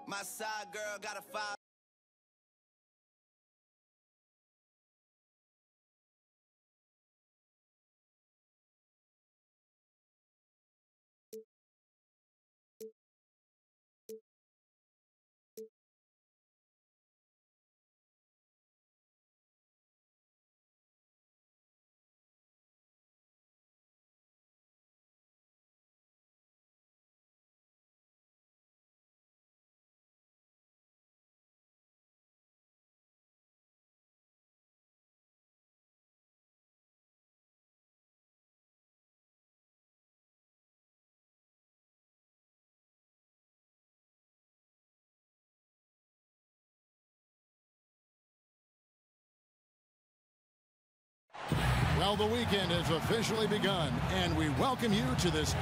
My side girl got a 5. Well, the weekend has officially begun, and we welcome you to this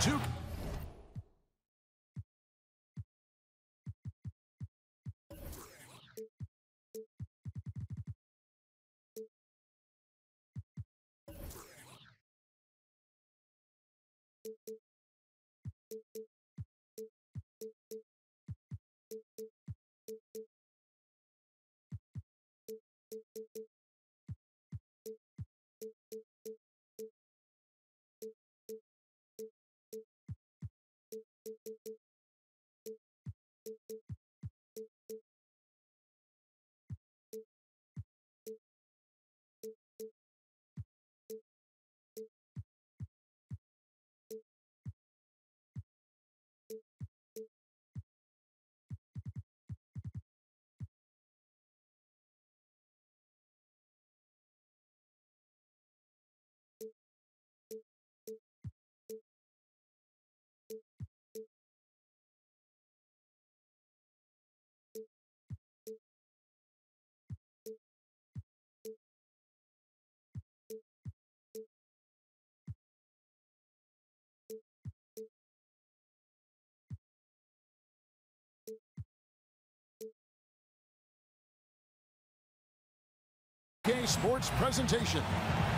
UK Sports presentation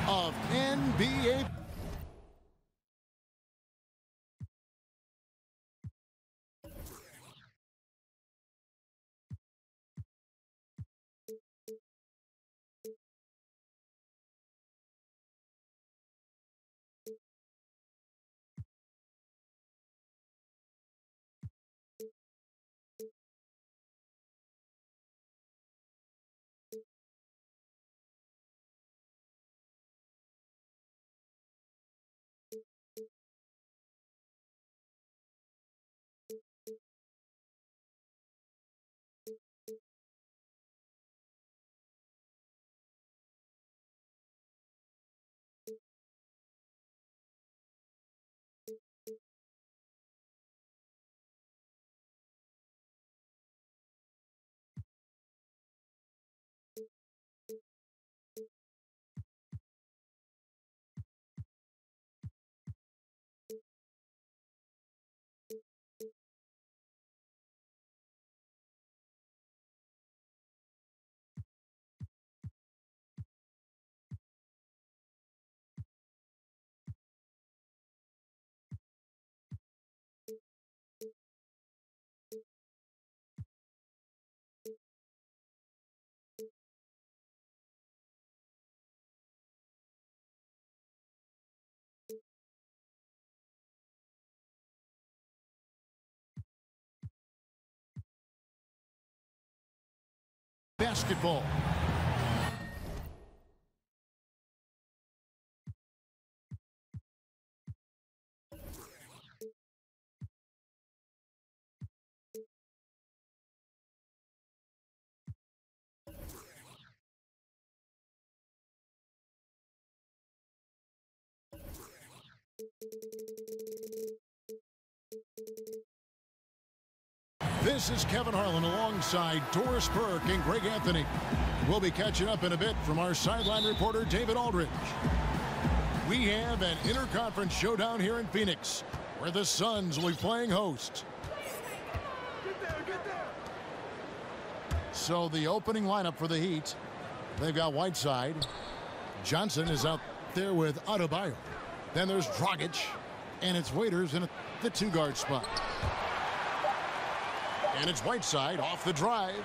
of NBA. Basketball. This is Kevin Harlan alongside Doris Burke and Greg Anthony. We'll be catching up in a bit from our sideline reporter, David Aldridge. We have an interconference showdown here in Phoenix, where the Suns will be playing host. So the opening lineup for the Heat, they've got Whiteside. Johnson is out there with Adebayo. Then there's Dragic, and it's Waiters in the two-guard spot. And it's Whiteside off the drive.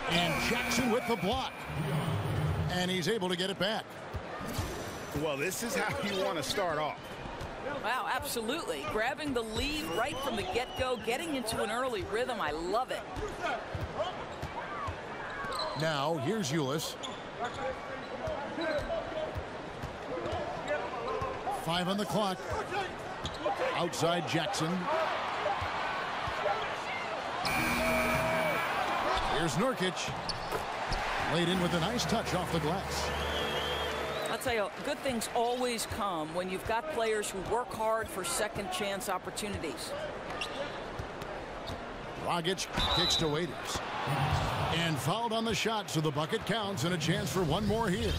And Jackson with the block. And he's able to get it back. Well, this is how you want to start off. Wow, absolutely. Grabbing the lead right from the get-go, getting into an early rhythm. I love it. Now, here's Ulis. 5 on the clock. Outside Jackson. Here's Nurkic. Laid in with a nice touch off the glass. I'll tell you, good things always come when you've got players who work hard for second chance opportunities. Dragic kicks to Waiters. And fouled on the shot, so the bucket counts and a chance for one more here.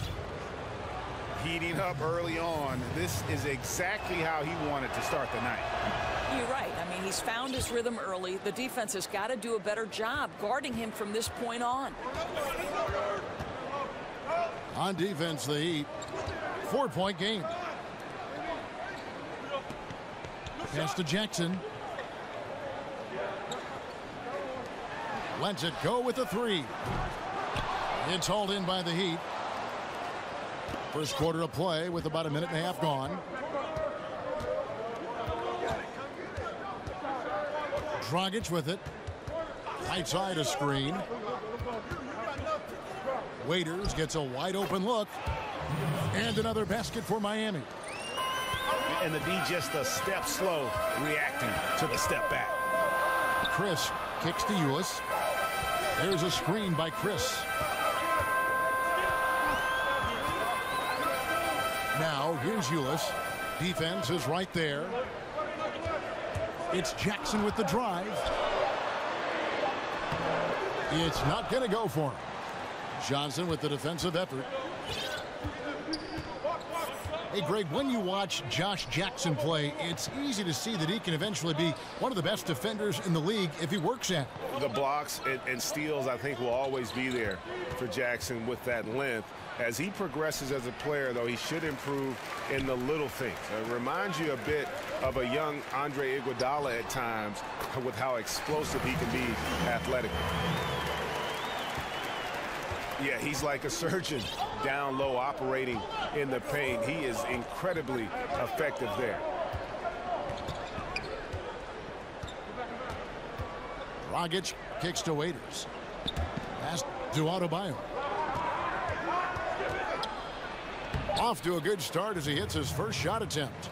Heating up early on. This is exactly how he wanted to start the night. You're right. I mean, he's found his rhythm early. The defense has got to do a better job guarding him from this point on. On defense, the Heat. 4-point game. Pass to Jackson. Lets it go with the 3. It's hauled in by the Heat. First quarter of play with about a minute and a half gone. Dragic with it. Right side a screen. Waiters gets a wide open look. And another basket for Miami. And the D just a step slow reacting to the step back. Chris kicks to Ulis. There's a screen by Chris. Now here's Ulis. Defense is right there. It's Jackson with the drive. It's not going to go for him. Johnson with the defensive effort. Hey, Greg, when you watch Josh Jackson play, it's easy to see that he can eventually be one of the best defenders in the league if he works at it. The blocks and steals, I think, will always be there for Jackson with that length. As he progresses as a player, though, he should improve in the little things. It reminds you a bit of a young Andre Iguodala at times with how explosive he can be athletically. Yeah, he's like a surgeon down low operating in the paint. He is incredibly effective there. Dragic kicks to Waiters. Pass to Adebayo. Off to a good start as he hits his first shot attempt.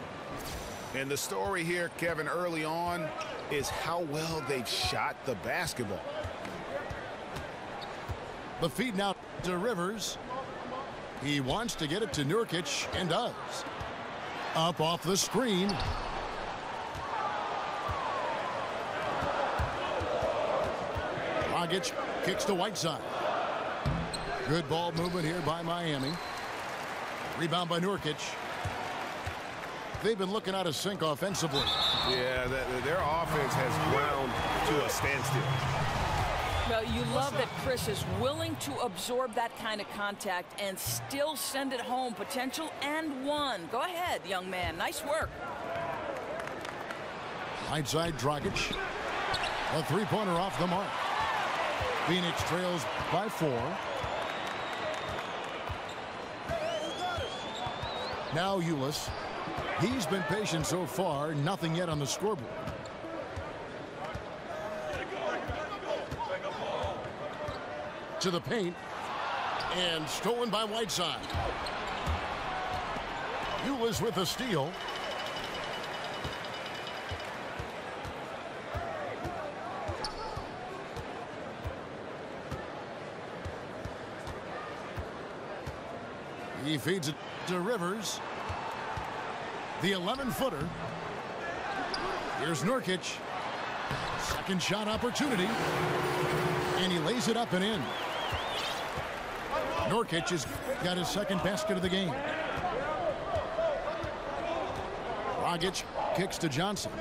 And the story here, Kevin, early on is how well they've shot the basketball. The feed now to Rivers. He wants to get it to Nurkic and does. Up off the screen. Dragic kicks to Whiteside. Good ball movement here by Miami. Rebound by Nurkic. They've been looking out of sync offensively. Yeah, their offense has ground to a standstill. Well, you love that Chris is willing to absorb that kind of contact and still send it home. Potential and one. Go ahead, young man. Nice work. Right side, Dragic. A three-pointer off the mark. Phoenix trails by 4. Now Ulis. He's been patient so far. Nothing yet on the scoreboard. To the paint. And stolen by Whiteside. Ulis with a steal. He feeds it to Rivers. The 11-footer. Here's Nurkic. Second shot opportunity. And he lays it up and in. Nurkic has got his second basket of the game. Dragic kicks to Johnson.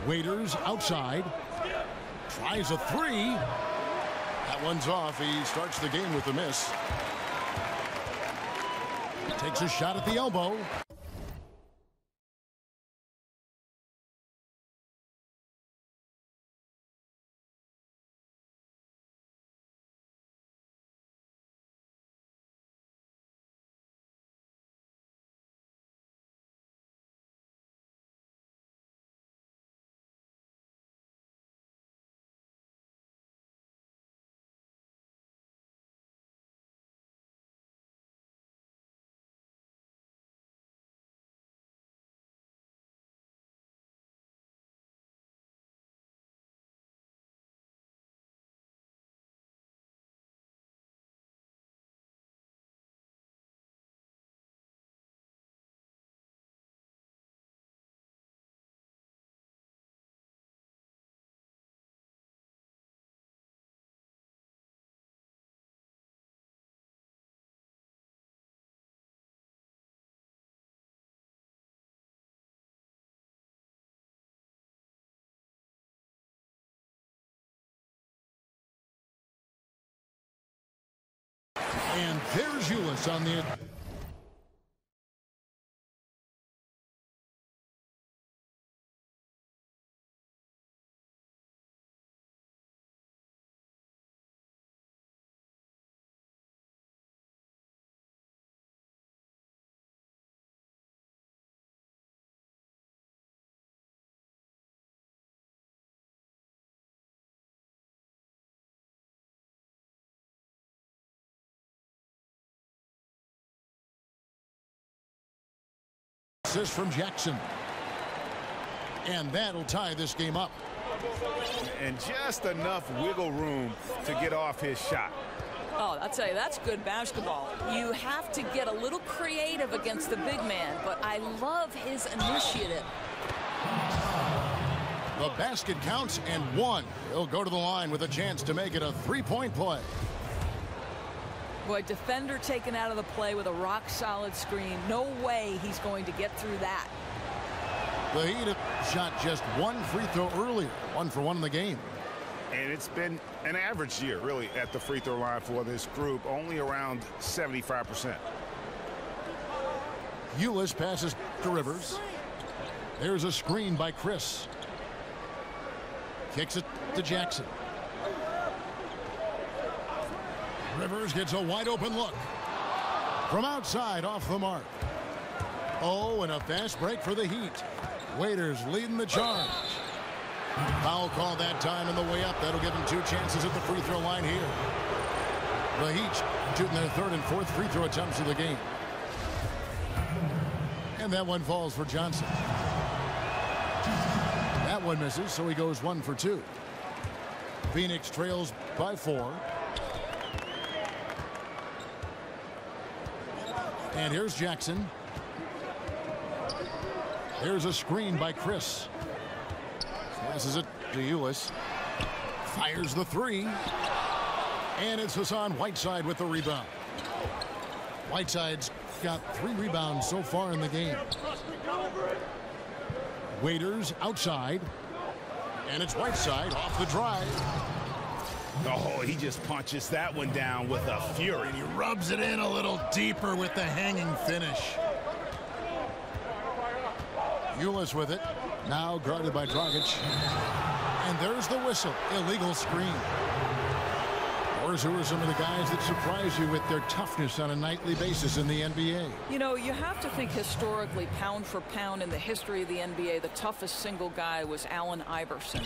Waiters outside. Tries a 3. That one's off. He starts the game with a miss. Takes a shot at the elbow. Ulis on the assist from Jackson. And that'll tie this game up. And just enough wiggle room to get off his shot. Oh, I'll tell you, that's good basketball. You have to get a little creative against the big man, but I love his initiative. The basket counts and one. He'll go to the line with a chance to make it a three-point play. Boy, defender taken out of the play with a rock-solid screen. No way he's going to get through that. The Heat have shot just one free throw earlier. 1 for 1 in the game. And it's been an average year, really, at the free throw line for this group. Only around 75%. Ulis passes to Rivers. There's a screen by Chris. Kicks it to Jackson. Rivers gets a wide open look. From outside, off the mark. Oh, and a fast break for the Heat. Waiters leading the charge. Foul call that time on the way up. That'll give them 2 chances at the free throw line here. The Heat shooting their 3rd and 4th free throw attempts of the game. And that one falls for Johnson. That one misses, so he goes 1 for 2. Phoenix trails by 4. And here's Jackson. There's a screen by Chris. Passes it to Ulis. Fires the 3. And it's Hassan Whiteside with the rebound. Whiteside's got 3 rebounds so far in the game. Waiters outside. And it's Whiteside off the drive. Oh, he just punches that one down with a fury. And he rubs it in a little deeper with the hanging finish. Ulis with it. Now guarded by Dragic. And there's the whistle. Illegal screen. Who are some of the guys that surprise you with their toughness on a nightly basis in the NBA? You know, you have to think historically, pound for pound in the history of the NBA, the toughest single guy was Allen Iverson.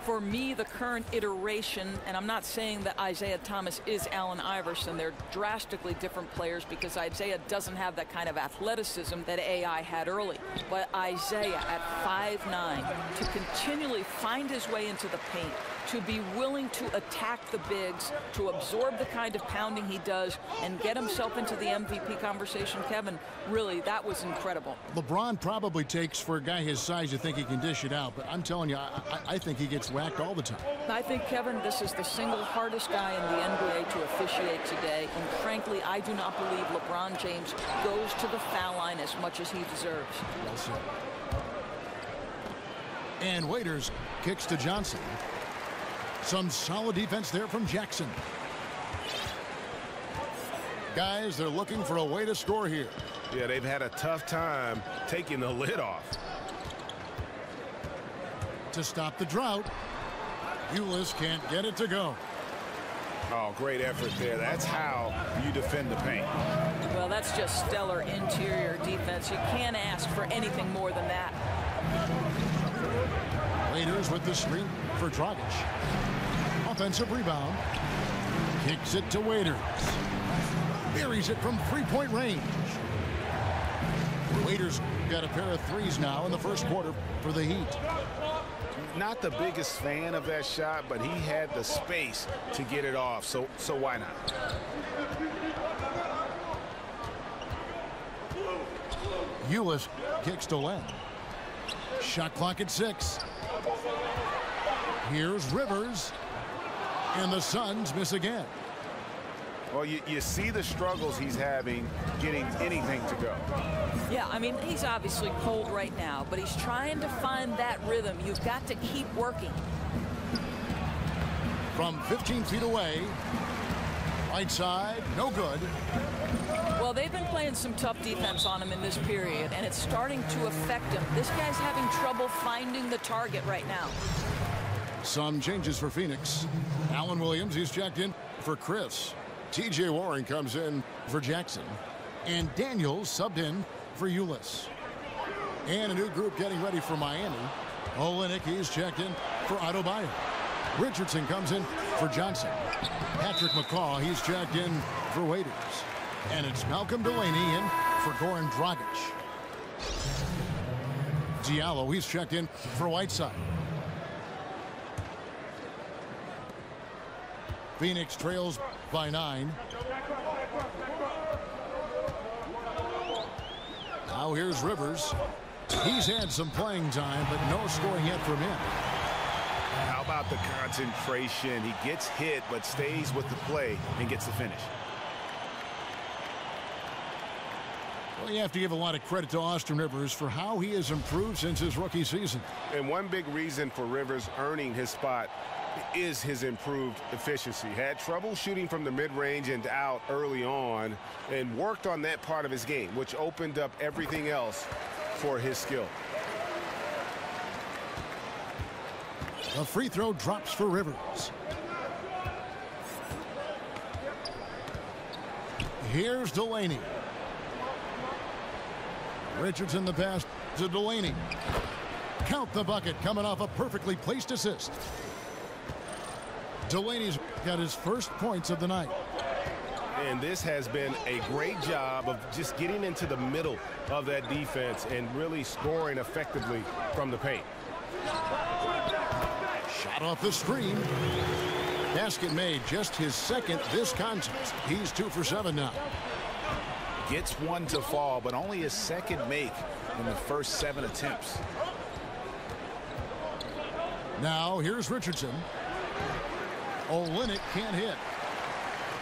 For me, the current iteration, and I'm not saying that Isaiah Thomas is Allen Iverson. They're drastically different players because Isaiah doesn't have that kind of athleticism that AI had early. But Isaiah at 5'9", to continually find his way into the paint, to be willing to attack the bigs, to absorb the kind of pounding he does, and get himself into the MVP conversation, Kevin, really, that was incredible. LeBron probably takes, for a guy his size, to think he can dish it out. But I'm telling you, I think he gets whacked all the time. I think, Kevin, this is the single hardest guy in the NBA to officiate today. And frankly, I do not believe LeBron James goes to the foul line as much as he deserves. Well said. And Waiters kicks to Johnson. Some solid defense there from Jackson. Guys, they're looking for a way to score here. Yeah, they've had a tough time taking the lid off. To stop the drought, Ulis can't get it to go. Oh, great effort there. That's how you defend the paint. Well, that's just stellar interior defense. You can't ask for anything more than that. Waiters with the screen for Dragic. Offensive rebound. Kicks it to Waiters. Buries it from 3-point range. Waiters got a pair of threes now in the first quarter for the Heat. Not the biggest fan of that shot, but he had the space to get it off, so why not? Ulis kicks to Len. Shot clock at 6. Here's Rivers. And the Suns miss again. Well, you see the struggles he's having getting anything to go. Yeah, I mean, he's obviously cold right now, but he's trying to find that rhythm. You've got to keep working. From 15 feet away, Right side, no good. Well, they've been playing some tough defense on him in this period, and it's starting to affect him. This guy's having trouble finding the target right now. Some changes for Phoenix. Alan Williams, he's checked in for Chris. T.J. Warren comes in for Jackson. And Daniels subbed in for Ulis. And a new group getting ready for Miami. Olynyk, he's checked in for Adebayo. Richardson comes in for Johnson. Patrick McCaw, he's checked in for Waiters. And it's Malcolm Delaney in for Goran Dragic. Diallo, he's checked in for Whiteside. Phoenix trails by 9. Now here's Rivers. He's had some playing time, but no scoring yet from him. How about the concentration? He gets hit, but stays with the play and gets the finish. Well, you have to give a lot of credit to Austin Rivers for how he has improved since his rookie season. And one big reason for Rivers earning his spot is his improved efficiency. Had trouble shooting from the mid-range and out early on and worked on that part of his game, which opened up everything else for his skill. A free throw drops for Rivers. Here's Delaney. Richardson the pass to Delaney. Count the bucket coming off a perfectly placed assist. Delaney's got his first points of the night. And this has been a great job of just getting into the middle of that defense and really scoring effectively from the paint. Shot off the screen. Basket made, just his second this contest. He's 2 for 7 now. Gets one to fall, but only his second make in the first 7 attempts. Now here's Richardson. Olynyk can't hit.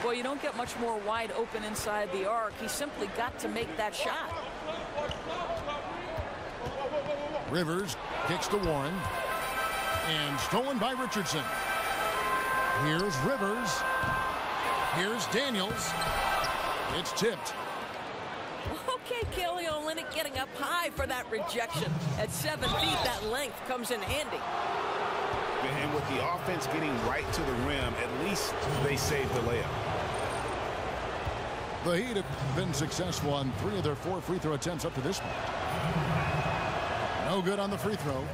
Well, you don't get much more wide open inside the arc. He simply got to make that shot. Rivers kicks to Warren. And stolen by Richardson. Here's Rivers. Here's Daniels. It's tipped. Okay, Kelly Olynyk getting up high for that rejection. At 7 feet, that length comes in handy. And with the offense getting right to the rim, at least they saved the layup. The Heat have been successful on 3 of their 4 free throw attempts up to this point. No good on the free throw.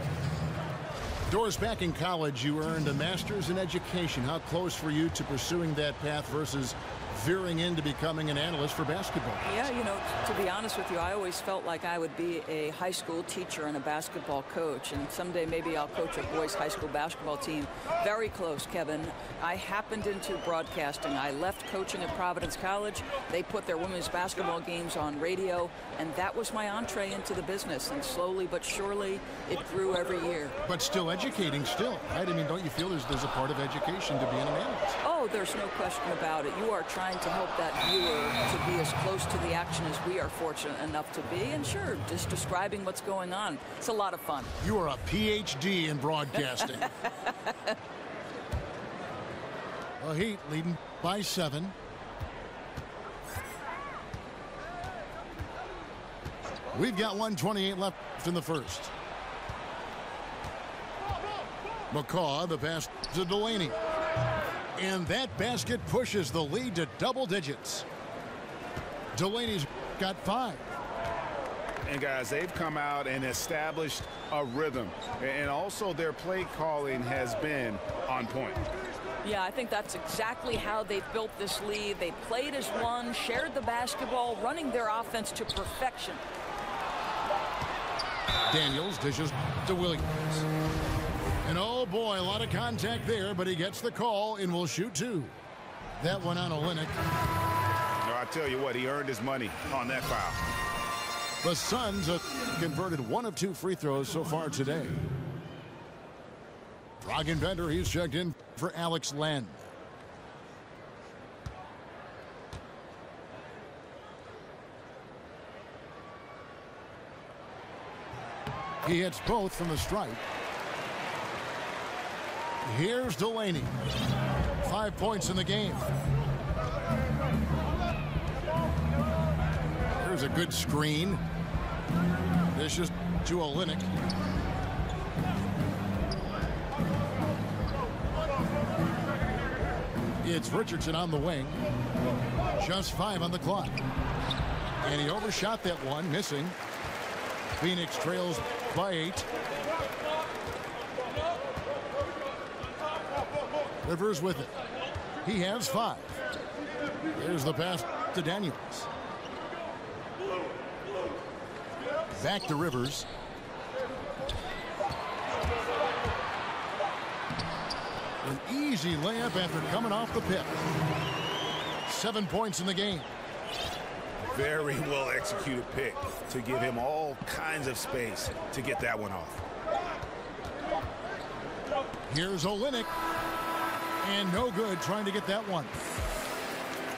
Doris, back in college, you earned a master's in education. How close were you to pursuing that path versus veering into becoming an analyst for basketball? Yeah, you know, to be honest with you, I always felt like I would be a high school teacher and a basketball coach, and someday maybe I'll coach a boys high school basketball team. Very close, Kevin. I happened into broadcasting. I left coaching at Providence College. They put their women's basketball games on radio, and that was my entree into the business, and slowly but surely it grew every year. But still educating still, right? I mean, don't you feel there's a part of education to being an analyst? Oh, there's no question about it. You are trying to help that viewer to be as close to the action as we are fortunate enough to be. And sure, just describing what's going on. It's a lot of fun. You are a PhD in broadcasting. The Heat leading by 7. We've got 1:28 left in the first. McCaw, the pass to Delaney. And that basket pushes the lead to double digits. Delaney's got 5. And guys, they've come out and established a rhythm. And also their play calling has been on point. Yeah, I think that's exactly how they've built this lead. They played as one, shared the basketball, running their offense to perfection. Daniels dishes to Williams. And oh boy, a lot of contact there, but he gets the call and will shoot 2. That one on Olynyk. No, I tell you what, he earned his money on that foul. The Suns have converted 1 of 2 free throws so far today. Dragan Bender, he's checked in for Alex Len. He hits both from the stripe. Here's Delaney. 5 points in the game. There's a good screen. This is to Olynyk. It's Richardson on the wing. Just 5 on the clock. And he overshot that one, missing. Phoenix trails by 8. Rivers with it. He has 5. There's the pass to Daniels. Back to Rivers. An easy layup after coming off the pick. 7 points in the game. Very well executed pick to give him all kinds of space to get that one off. Here's Olynyk. And no good trying to get that one.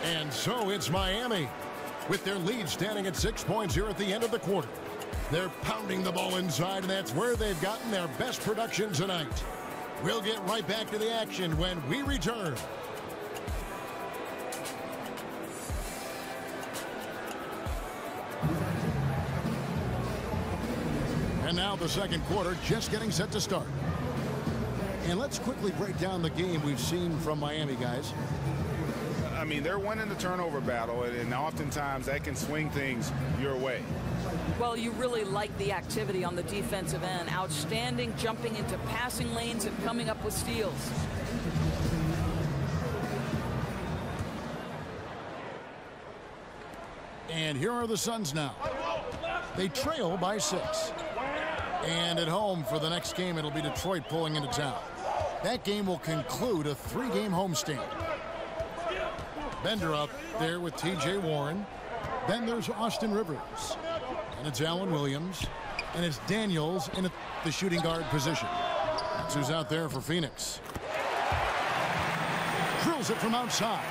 And so it's Miami with their lead standing at 6 points here at the end of the quarter. They're pounding the ball inside, and that's where they've gotten their best production tonight. We'll get right back to the action when we return. And now the second quarter just getting set to start. And let's quickly break down the game we've seen from Miami, guys. I mean, they're winning the turnover battle, and oftentimes that can swing things your way. Well, you really like the activity on the defensive end. Outstanding jumping into passing lanes and coming up with steals. And here are the Suns now. They trail by 6. And at home for the next game, it'll be Detroit pulling into town. That game will conclude a 3-game homestand. Bender up there with T.J. Warren. Then there's Austin Rivers. And it's Allen Williams. And it's Daniels in the shooting guard position. That's who's out there for Phoenix. Drills it from outside.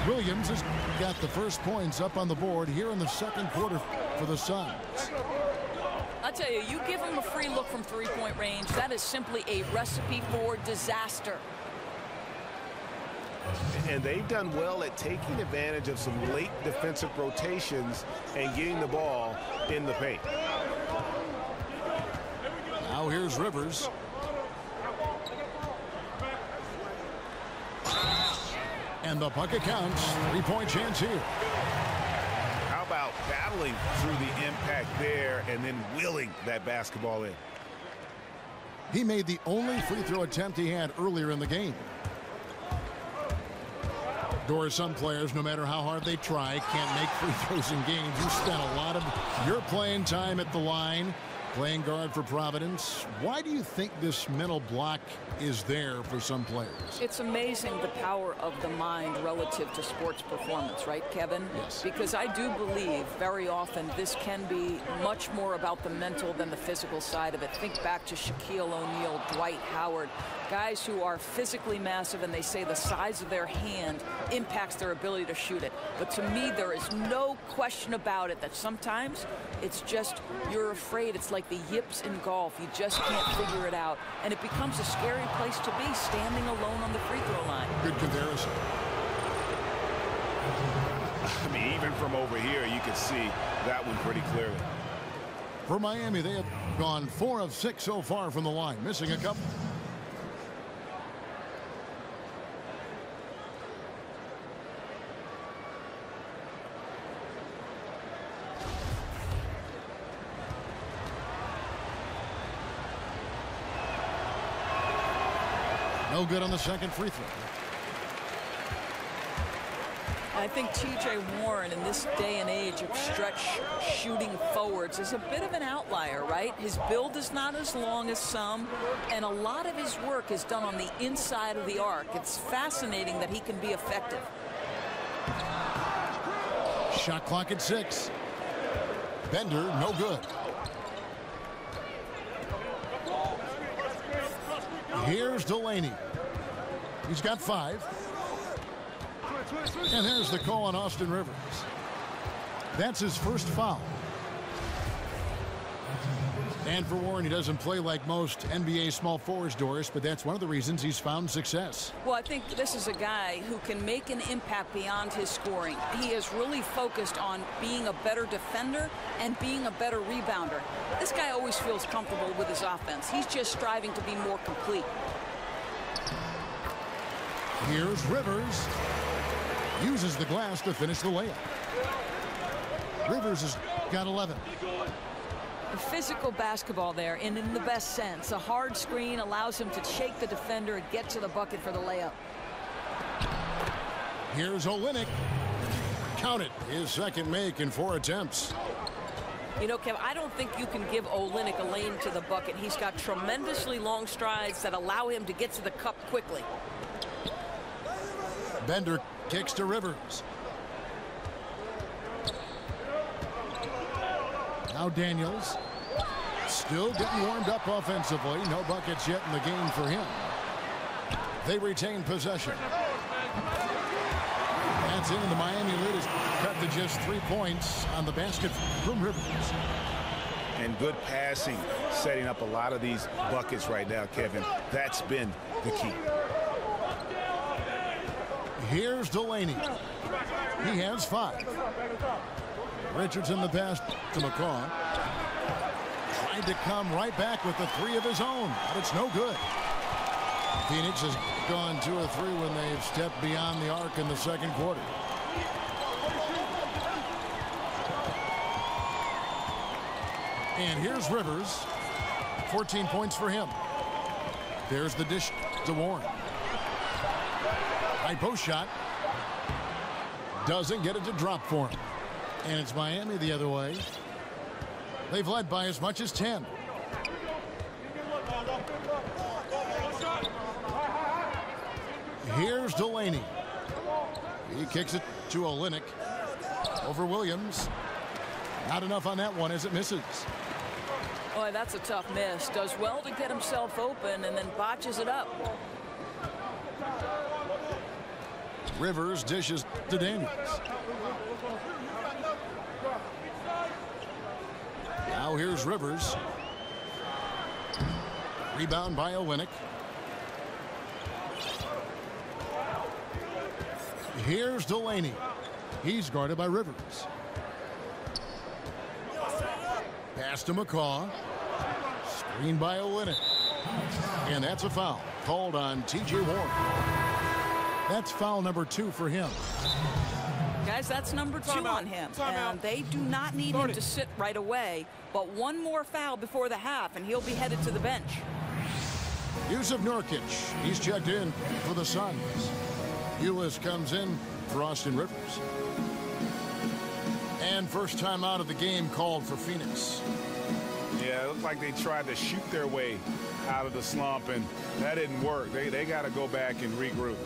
Williams has got the first points up on the board here in the second quarter for the Suns. I'll tell you, you give him a free look from three-point range, that is simply a recipe for disaster. And they've done well at taking advantage of some late defensive rotations and getting the ball in the paint. Now here's Rivers. And the bucket counts. 3-point chance here. How about battling through the impact there and then wheeling that basketball in? He made the only free throw attempt he had earlier in the game. Doris, some players, no matter how hard they try, can't make free throws in games. You spent a lot of your playing time at the line, playing guard for Providence. Why do you think this mental block is there for some players? It's amazing the power of the mind relative to sports performance, right, Kevin? Yes. Because I do believe very often this can be much more about the mental than the physical side of it. Think back to Shaquille O'Neal, Dwight Howard, guys who are physically massive, and they say the size of their hand impacts their ability to shoot it. But to me, there is no question about it that sometimes it's just you're afraid. It's like the yips in golf. You just can't figure it out. And it becomes a scary place to be, standing alone on the free throw line. Good comparison. I mean, even from over here, you can see that one pretty clearly. For Miami, they have gone 4 of 6 so far from the line, missing a couple. No good on the second free throw. I think T.J. Warren in this day and age of stretch shooting forwards is a bit of an outlier, right? His build is not as long as some, and a lot of his work is done on the inside of the arc. It's fascinating that he can be effective. Shot clock at 6. Bender, no good. Here's Delaney. He's got 5. And there's the call on Austin Rivers. That's his first foul. And for Warren, he doesn't play like most NBA small forwards, Doris, but that's one of the reasons he's found success. Well, I think this is a guy who can make an impact beyond his scoring. He is really focused on being a better defender and being a better rebounder. This guy always feels comfortable with his offense. He's just striving to be more complete. Here's Rivers. Uses the glass to finish the layup. Rivers has got 11. Physical basketball there, and in the best sense. A hard screen allows him to shake the defender and get to the bucket for the layup. Here's Olynyk. Count it. His second make in 4 attempts. You know, Kev, I don't think you can give Olynyk a lane to the bucket. He's got tremendously long strides that allow him to get to the cup quickly. Bender kicks to Rivers. Now Daniels, still getting warmed up offensively. No buckets yet in the game for him. They retain possession. That's in, and the Miami lead is cut to just 3 points on the basket from Rivers. And good passing, setting up a lot of these buckets right now, Kevin. That's been the key. Here's Delaney. He has 5. Richardson the pass to McCaw. Tried to come right back with the 3 of his own, but it's no good. Phoenix has gone 2 or 3 when they've stepped beyond the arc in the second quarter. And here's Rivers. 14 points for him. There's the dish to Warren. High post shot. Doesn't get it to drop for him. And it's Miami the other way. They've led by as much as 10. Here's Delaney. He kicks it to Olynyk. Over Williams. Not enough on that one as it misses. Boy, that's a tough miss. Does well to get himself open and then botches it up. Rivers dishes to Daniels. Now here's Rivers. Rebound by Olynyk. Here's Delaney. He's guarded by Rivers. Pass to McCaw. Screen by Olynyk. And that's a foul called on T.J. Warren. That's foul number 2 for him. Guys, that's number 2 on him. And they do not need him to sit right away. But one more foul before the half, and he'll be headed to the bench. Yusuf Nurkic. He's checked in for the Suns. Ulis comes in for Austin Rivers. And first time out of the game called for Phoenix. Yeah, it looked like they tried to shoot their way out of the slump, and that didn't work. They got to go back and regroup.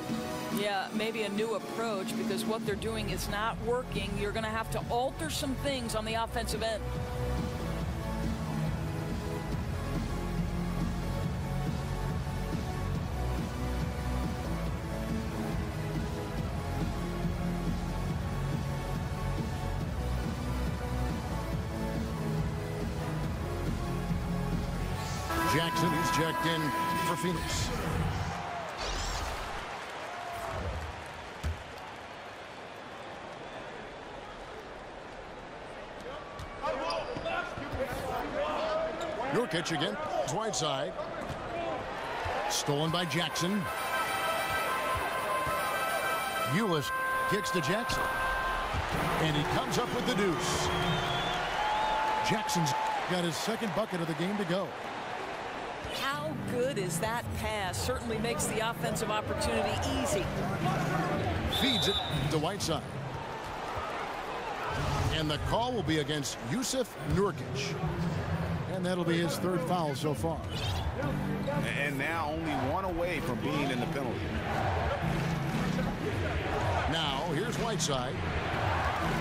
Yeah, maybe a new approach, because what they're doing is not working. You're going to have to alter some things on the offensive end. Jackson is checked in for Phoenix. Nurkic again. Right side. Stolen by Jackson. Ulis kicks to Jackson. And he comes up with the deuce. Jackson's got his second bucket of the game to go. How good is that pass? Certainly makes the offensive opportunity easy. Feeds it to Whiteside. And the call will be against Yusuf Nurkic. And that'll be his 3rd foul so far. And now only 1 away from being in the penalty. Now here's Whiteside.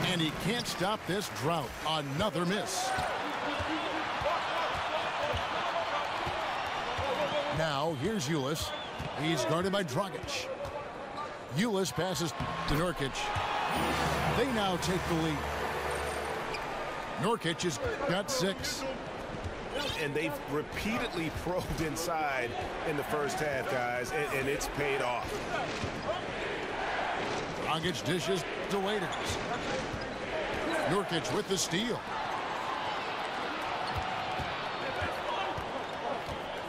And he can't stop this drought. Another miss. Now here's Ulis. He's guarded by Dragic. Ulis passes to Nurkic. They now take the lead. Nurkic has got 6. And they've repeatedly probed inside in the first half, guys, and it's paid off. Dragic dishes to Waiters. Nurkic with the steal.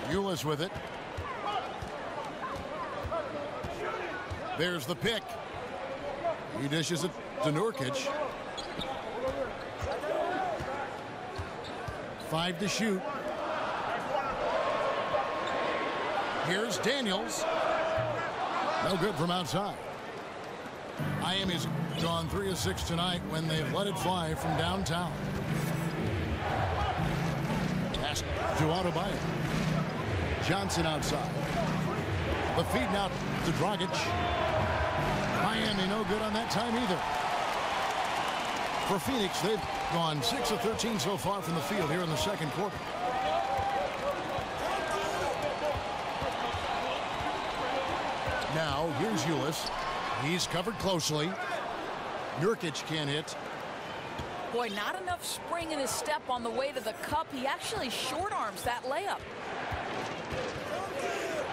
Ulis with it. There's the pick. He dishes it to Nurkic. 5 to shoot. Here's Daniels. No good from outside. Miami's gone 3 of 6 tonight when they've let it fly from downtown. Pass to Adebayo. Johnson outside. The feed now to Dragic. Miami no good on that time either. For Phoenix, they've gone 6 of 13 so far from the field here in the second quarter. Now, here's Ulis. He's covered closely. Nurkic can't hit. Boy, not enough spring in his step on the way to the cup. He actually short arms that layup.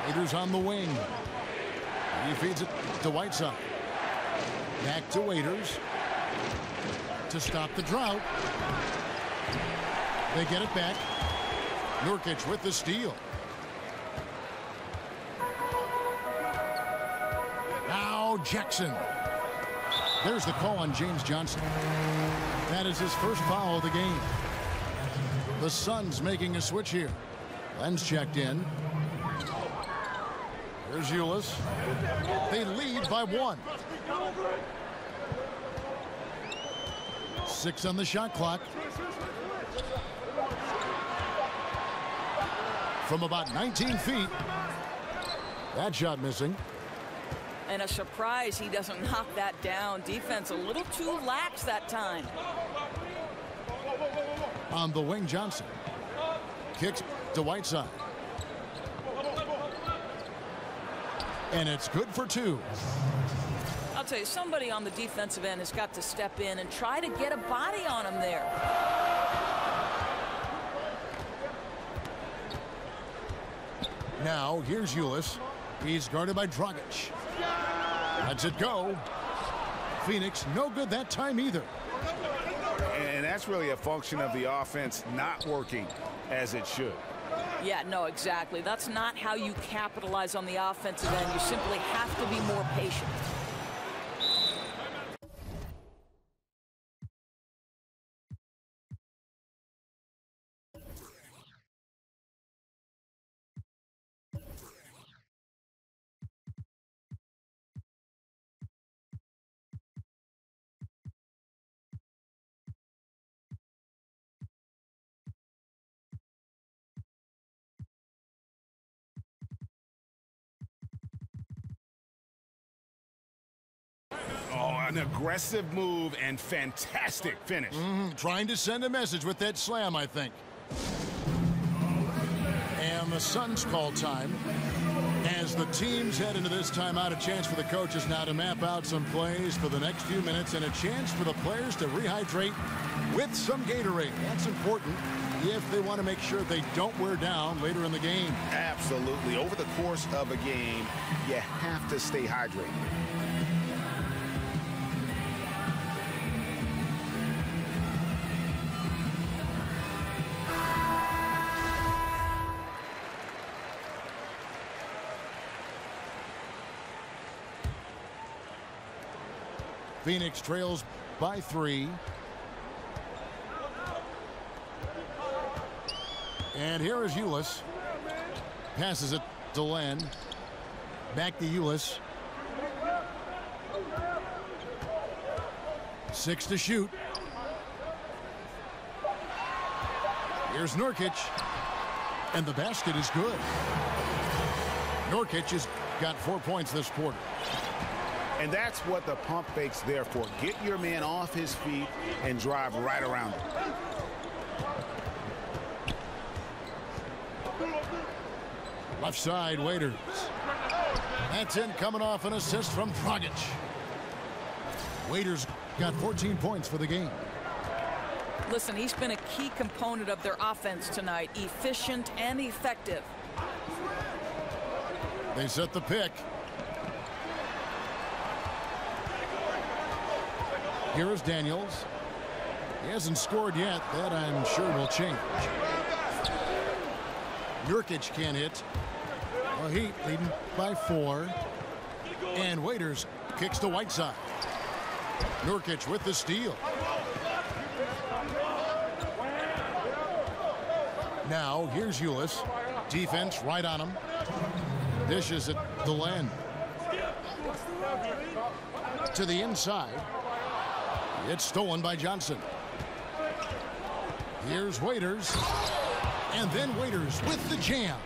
Waiters on the wing. He feeds it to Whiteside. Back to Waiters. To stop the drought. They get it back. Nurkic with the steal. Now Jackson. There's the call on James Johnson. That is his first foul of the game. The Suns making a switch here. Len's checked in. Here's Ulis. They lead by 1. 6 on the shot clock. From about 19 feet. That shot missing. And a surprise he doesn't knock that down. Defense a little too lax that time. On the wing, Johnson. Kicks to Whiteside. And it's good for 2. I'll tell you, somebody on the defensive end has got to step in and try to get a body on him there. Now, here's Ulis. He's guarded by Dragic. Lets it go. Phoenix, no good that time either. And that's really a function of the offense not working as it should. Yeah, no, exactly. That's not how you capitalize on the offensive end. You simply have to be more patient. Oh, an aggressive move and fantastic finish. Trying to send a message with that slam, I think. And the Suns call time. As the teams head into this timeout, a chance for the coaches now to map out some plays for the next few minutes and a chance for the players to rehydrate with some Gatorade. That's important if they want to make sure they don't wear down later in the game. Absolutely. Over the course of a game, you have to stay hydrated. Phoenix trails by 3. And here is Ulis. Passes it to Len. Back to Ulis. 6 to shoot. Here's Nurkic. And the basket is good. Nurkic has got 4 points this quarter. And that's what the pump fake's there for. Get your man off his feet and drive right around him. Left side, Waiters. That's in, coming off an assist from Dragic. Waiters got 14 points for the game. Listen, he's been a key component of their offense tonight. Efficient and effective. They set the pick. Here is Daniels. He hasn't scored yet. That, I'm sure, will change. Nurkic can't hit. Well, Heat leading by 4. And Waiters kicks to Whiteside. Nurkic with the steal. Now, here's Ulis. Defense right on him. Dishes at the land. To the inside. It's stolen by Johnson. Here's Waiters. And then Waiters with the jam.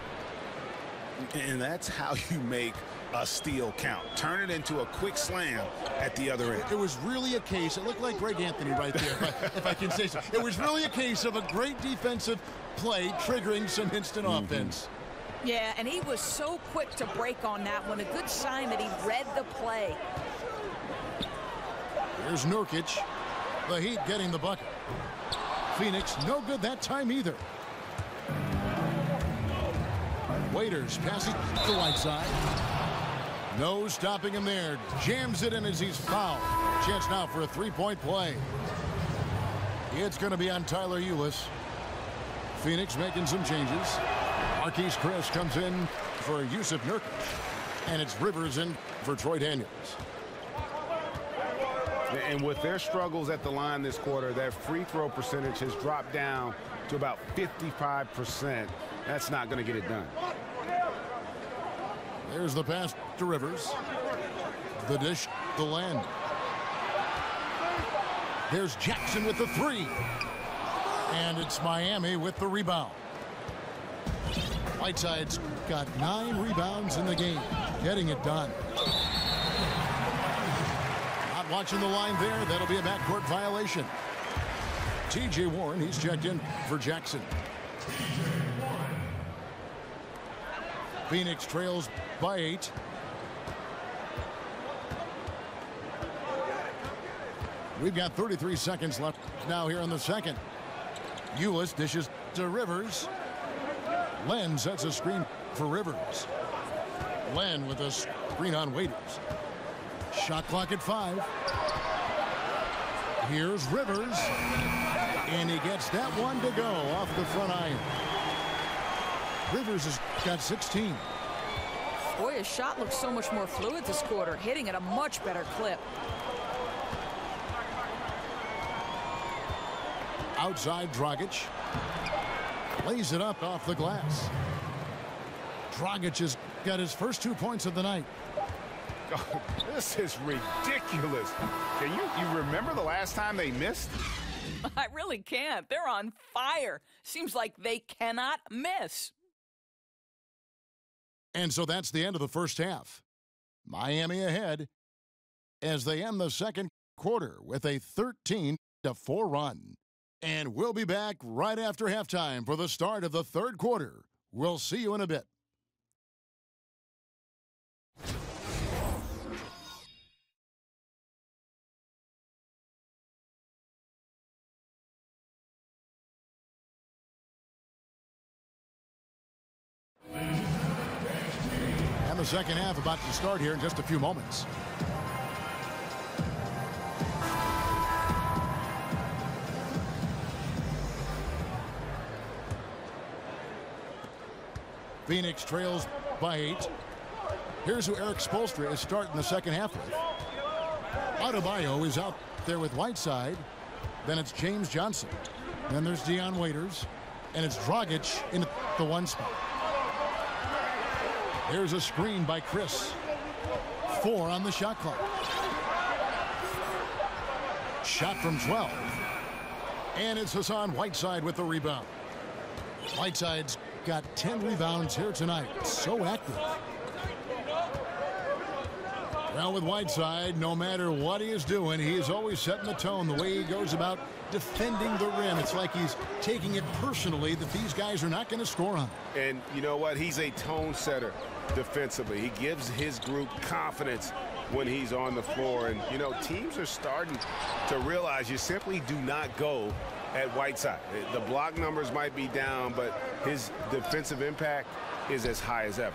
And that's how you make a steal count. Turn it into a quick slam at the other end. It was really a case, it looked like Greg Anthony right there, if I can say so. It was really a case of a great defensive play triggering some instant offense. Yeah, and he was so quick to break on that one. A good sign that he read the play. Here's Nurkic. The Heat getting the bucket. Phoenix no good that time either. Waiters passes to Whiteside. No stopping him there. Jams it in as he's fouled. Chance now for a three-point play. It's going to be on Tyler Ulis. Phoenix making some changes. Marquise Chris comes in for Yusuf Nurkic. And it's Rivers in for Troy Daniels. And with their struggles at the line this quarter, their free throw percentage has dropped down to about 55%. That's not going to get it done. There's the pass to Rivers. The dish to land. There's Jackson with the 3. And it's Miami with the rebound. Whiteside's got 9 rebounds in the game. Getting it done. Not watching the line there. That'll be a backcourt violation. T.J. Warren, he's checked in for Jackson. Phoenix trails by 8. We've got 33 seconds left now here in the second. Ulis dishes to Rivers. Len sets a screen for Rivers. Len with a screen on Waiters. Shot clock at 5. Here's Rivers. And he gets that one to go off the front iron. Rivers has got 16. Boy, his shot looks so much more fluid this quarter, hitting at a much better clip. Outside, Dragic. Lays it up off the glass. Dragic has got his first 2 points of the night. Oh, this is ridiculous. Can you remember the last time they missed? I really can't. They're on fire. Seems like they cannot miss. And so that's the end of the first half. Miami ahead as they end the second quarter with a 13-4 run. And we'll be back right after halftime for the start of the third quarter. We'll see you in a bit. And the second half about to start here in just a few moments. Phoenix trails by 8. Here's who Eric Spoelstra is starting the second half with. Adebayo is out there with Whiteside. Then it's James Johnson. Then there's Dion Waiters. And it's Dragic in the 1 spot. Here's a screen by Chris. 4 on the shot clock. Shot from 12. And it's Hassan Whiteside with the rebound. Whiteside's got 10 rebounds here tonight. So active. Well, with Whiteside, no matter what he is doing, he is always setting the tone the way he goes about defending the rim. It's like he's taking it personally that these guys are not going to score on him. And you know what? He's a tone setter defensively. He gives his group confidence when he's on the floor. And, you know, teams are starting to realize you simply do not go at Whiteside. The block numbers might be down, but his defensive impact is as high as ever.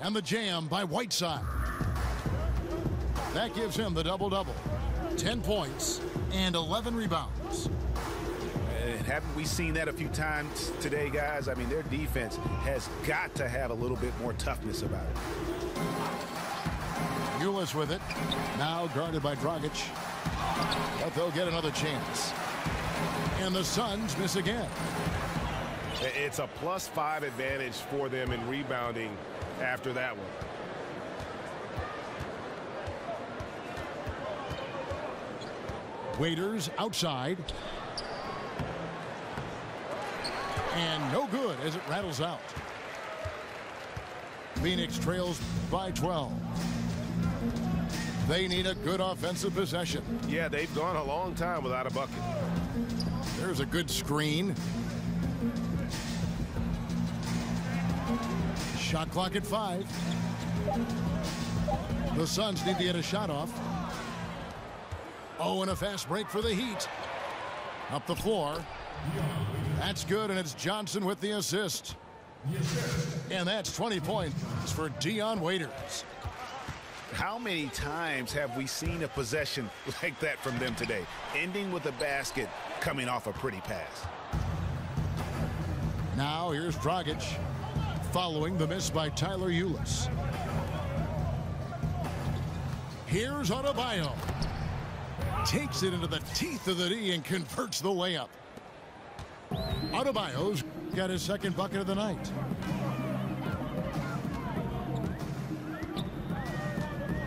And the jam by Whiteside. That gives him the double-double. 10 points and 11 rebounds. And haven't we seen that a few times today, guys? I mean, their defense has got to have a little bit more toughness about it. Ulis with it. Now guarded by Dragic. But they'll get another chance. And the Suns miss again. It's a +5 advantage for them in rebounding after that one. Waiters outside. And no good as it rattles out. Phoenix trails by 12. They need a good offensive possession. Yeah, they've gone a long time without a bucket. There's a good screen. Shot clock at 5. The Suns need to get a shot off. Oh, and a fast break for the Heat. Up the floor. That's good, and it's Johnson with the assist. And that's 20 points for Dion Waiters. How many times have we seen a possession like that from them today, ending with a basket coming off a pretty pass? Now here's Dragic following the miss by Tyler Ulis. Here's Adebayo. Takes it into the teeth of the D and converts the layup. Adebayo's got his second bucket of the night.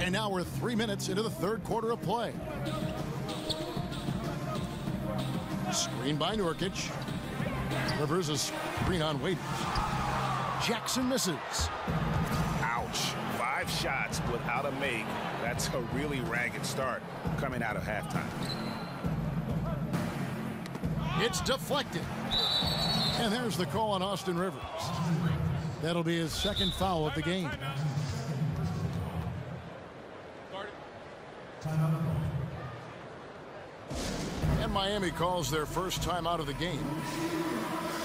And now we're 3 minutes into the third quarter of play. Screen by Nurkic. Rivers a screen on Waiters. Jackson misses. Ouch. 5 shots without a make. That's a really ragged start coming out of halftime. It's deflected. And there's the call on Austin Rivers. That'll be his second foul of the game. And Miami calls their first time out of the game.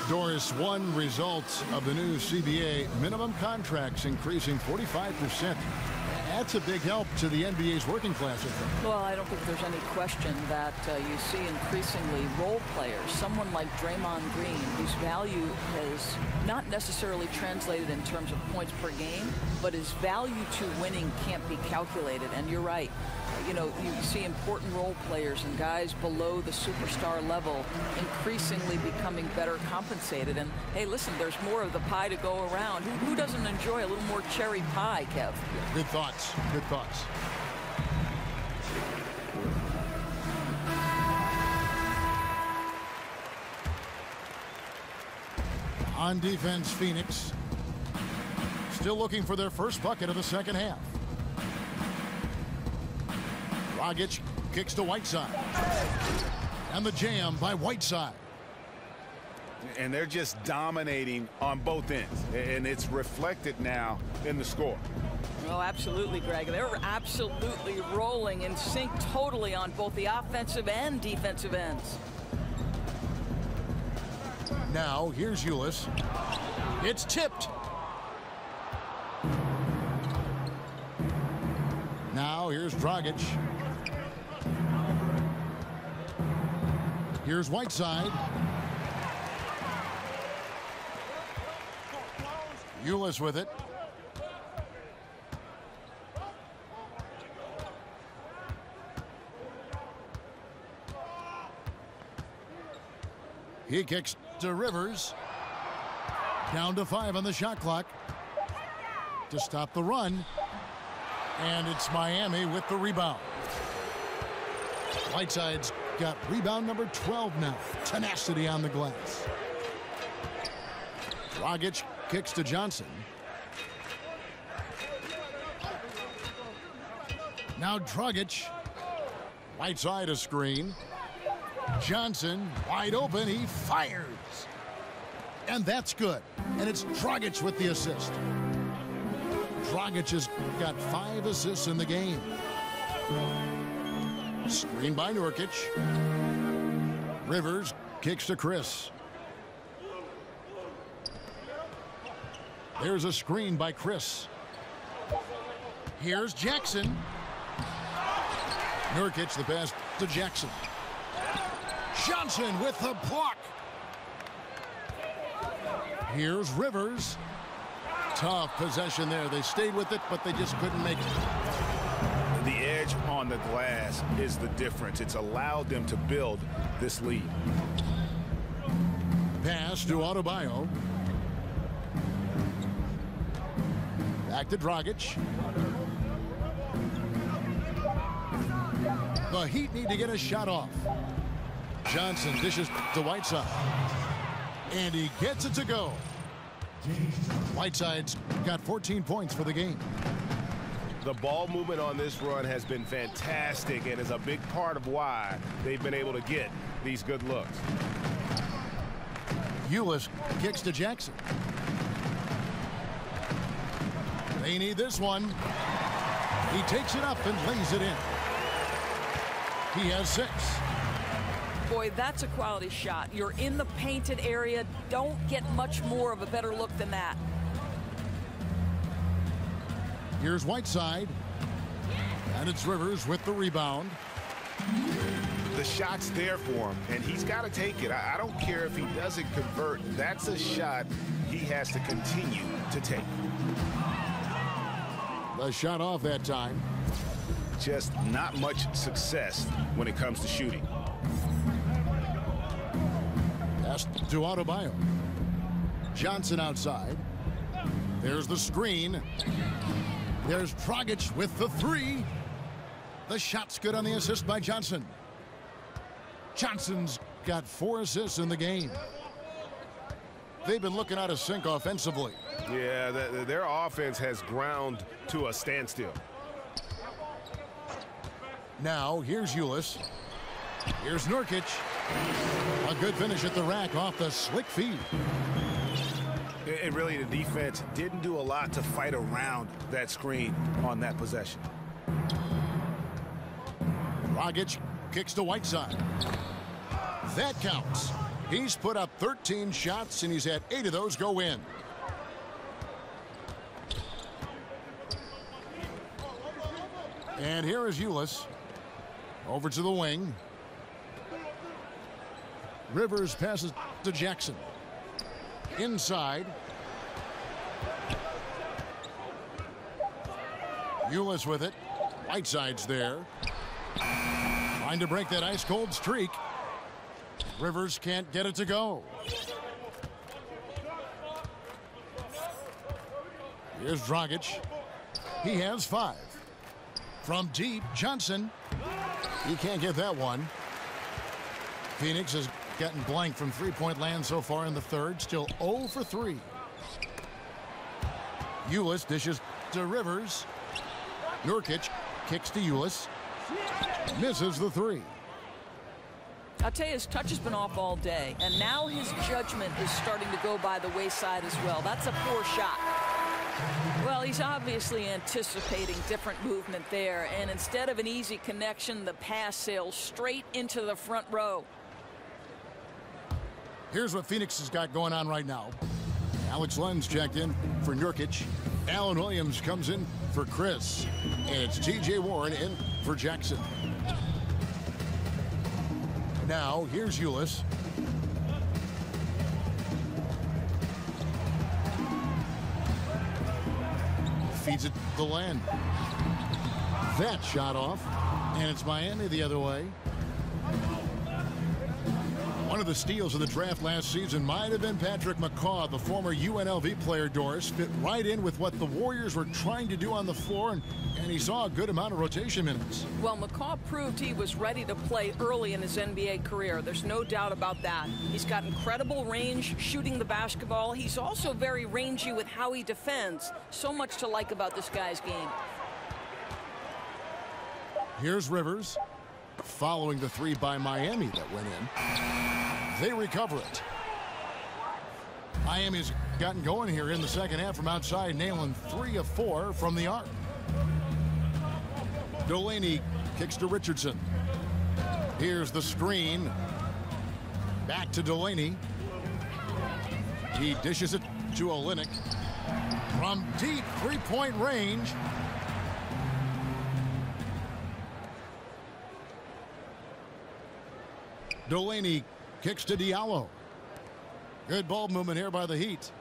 Doris, one result of the new CBA, minimum contracts increasing 45%. That's a big help to the NBA's working class, I think. Well, I don't think there's any question that you see increasingly role players, someone like Draymond Green, whose value has not necessarily translated in terms of points per game, but his value to winning can't be calculated. And you're right. You know, you see important role players and guys below the superstar level increasingly becoming better compensated. And, hey, listen, there's more of the pie to go around. Who doesn't enjoy a little more cherry pie, Kev? Good thoughts. Good thoughts. On defense, Phoenix still looking for their first bucket of the second half. Dragic kicks to Whiteside. And the jam by Whiteside. And they're just dominating on both ends. And it's reflected now in the score. Oh, absolutely, Greg. They're absolutely rolling in sync totally on both the offensive and defensive ends. Now, here's Ulis. It's tipped. Now, here's Dragic. Here's Whiteside. Ulis with it. He kicks to Rivers. Down to 5 on the shot clock to stop the run. And it's Miami with the rebound. Whiteside's got rebound number 12 now. Tenacity on the glass. Dragic kicks to Johnson. Now Dragic. Whiteside a screen. Johnson wide open. He fires. And that's good. And it's Dragic with the assist. Dragic has got 5 assists in the game. Screen by Nurkic. Rivers kicks to Chris. There's a screen by Chris. Here's Jackson. Nurkic the pass to Jackson. Johnson with the block. Here's Rivers. Tough possession there. They stayed with it, but they just couldn't make it. The edge on the glass is the difference. It's allowed them to build this lead. Pass to Adebayo. Back to Dragic. The Heat need to get a shot off. Johnson dishes to Whiteside. And he gets it to go. Whiteside's got 14 points for the game. The ball movement on this run has been fantastic and is a big part of why they've been able to get these good looks. Ulis kicks to Jackson. They need this one. He takes it up and lays it in. He has 6. Boy, that's a quality shot. You're in the painted area. Don't get much more of a better look than that. Here's Whiteside. And it's Rivers with the rebound. The shot's there for him, and he's got to take it. I don't care if he doesn't convert. That's a shot he has to continue to take. The shot off that time. Just not much success when it comes to shooting. Pass to Adebayo. Johnson outside. There's the screen. There's Dragic with the 3. The shot's good on the assist by Johnson. Johnson's got 4 assists in the game. They've been looking out of sync offensively. Yeah, their offense has ground to a standstill. Now, here's Ulis. Here's Nurkic. A good finish at the rack off the slick feed. And really, the defense didn't do a lot to fight around that screen on that possession. Dragic kicks to Whiteside. That counts. He's put up 13 shots, and he's had 8 of those go in. And here is Ulis. Over to the wing. Rivers passes to Jackson. Inside. Ulis with it. Whiteside's there. Trying to break that ice-cold streak. Rivers can't get it to go. Here's Dragic. He has 5. From deep, Johnson. He can't get that one. Phoenix has gotten blank from three-point land so far in the third. Still 0 for 3. Ulis dishes to Rivers. Nurkic kicks to Ulis. Misses the 3. I'll tell you, his touch has been off all day, and now his judgment is starting to go by the wayside as well. That's a poor shot. Well, he's obviously anticipating different movement there, and instead of an easy connection, the pass sails straight into the front row. Here's what Phoenix has got going on right now. Alex Lenz checked in for Nurkic. Allen Williams comes in for Chris. And it's T.J. Warren in for Jackson. Now, here's Ulis. Feeds it to Len. That shot off. And it's Miami the other way. One of the steals of the draft last season might have been Patrick McCaw, the former UNLV player. Doris fit right in with what the Warriors were trying to do on the floor, and he saw a good amount of rotation minutes. Well, McCaw proved he was ready to play early in his NBA career. There's no doubt about that. He's got incredible range shooting the basketball. He's also very rangy with how he defends. So much to like about this guy's game. Here's Rivers, following the 3 by Miami that went in. They recover it. Miami's gotten going here in the second half from outside, nailing 3 of 4 from the arc. Delaney kicks to Richardson. Here's the screen. Back to Delaney. He dishes it to Olynyk. From deep three-point range. Delaney kicks to Diallo. Good ball movement here by the Heat.